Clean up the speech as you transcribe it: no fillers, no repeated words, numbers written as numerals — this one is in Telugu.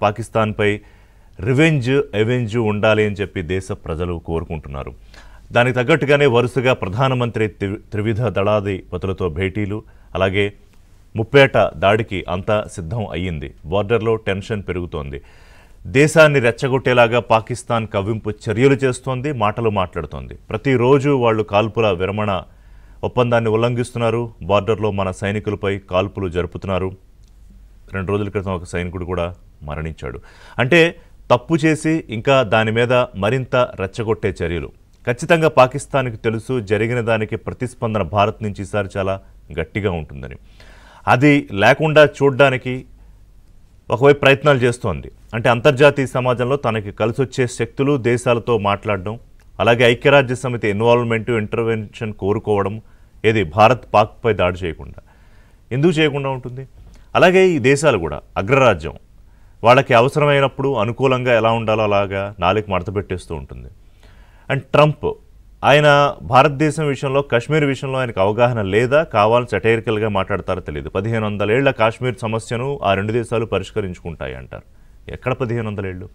పాకిస్తాన్పై ఎవెంజ్ ఉండాలి అని చెప్పి దేశ ప్రజలు కోరుకుంటున్నారు. దానికి తగ్గట్టుగానే వరుసగా ప్రధానమంత్రి త్రివిధ దళాధిపతులతో భేటీలు, అలాగే ముప్పేట దాడికి అంతా సిద్ధం అయ్యింది. బార్డర్లో టెన్షన్ పెరుగుతోంది. దేశాన్ని రెచ్చగొట్టేలాగా పాకిస్తాన్ కవ్వింపు చర్యలు చేస్తోంది, మాటలు మాట్లాడుతోంది. ప్రతిరోజు వాళ్ళు కాల్పుల విరమణ ఒప్పందాన్ని ఉల్లంఘిస్తున్నారు. బార్డర్లో మన సైనికులపై కాల్పులు జరుపుతున్నారు. 2 రోజుల క్రితం ఒక సైనికుడు కూడా మరణించాడు. అంటే తప్పు చేసి ఇంకా దాని మీద మరింత రెచ్చగొట్టే చర్యలు. ఖచ్చితంగా పాకిస్తాన్కి తెలుసు జరిగిన దానికి ప్రతిస్పందన భారత్ నుంచి ఈసారి చాలా గట్టిగా ఉంటుందని. అది లేకుండా చూడ్డానికి ఒకవైపు ప్రయత్నాలు చేస్తోంది. అంటే అంతర్జాతీయ సమాజంలో తనకి కలిసొచ్చే శక్తులు దేశాలతో మాట్లాడడం, అలాగే ఐక్యరాజ్య సమితి ఇంటర్వెన్షన్ కోరుకోవడం. ఏది భారత్ పాక్పై దాడి చేయకుండా ఎందుకు చేయకుండా ఉంటుంది? అలాగే ఈ దేశాలు కూడా అగ్రరాజ్యం వాళ్ళకి అవసరమైనప్పుడు అనుకూలంగా ఎలా ఉండాలో అలాగా నాలుగు మడత పెట్టేస్తూ ఉంటుంది. అండ్ ట్రంప్ ఆయన భారతదేశం విషయంలో, కాశ్మీర్ విషయంలో ఆయనకు అవగాహన లేదా, కావాలని సటైరికల్గా మాట్లాడతారో తెలియదు. 1500 ఏళ్ల కాశ్మీర్ సమస్యను ఆ 2 దేశాలు పరిష్కరించుకుంటాయి అంటారు. ఎక్కడ 1500 ఏళ్ళు?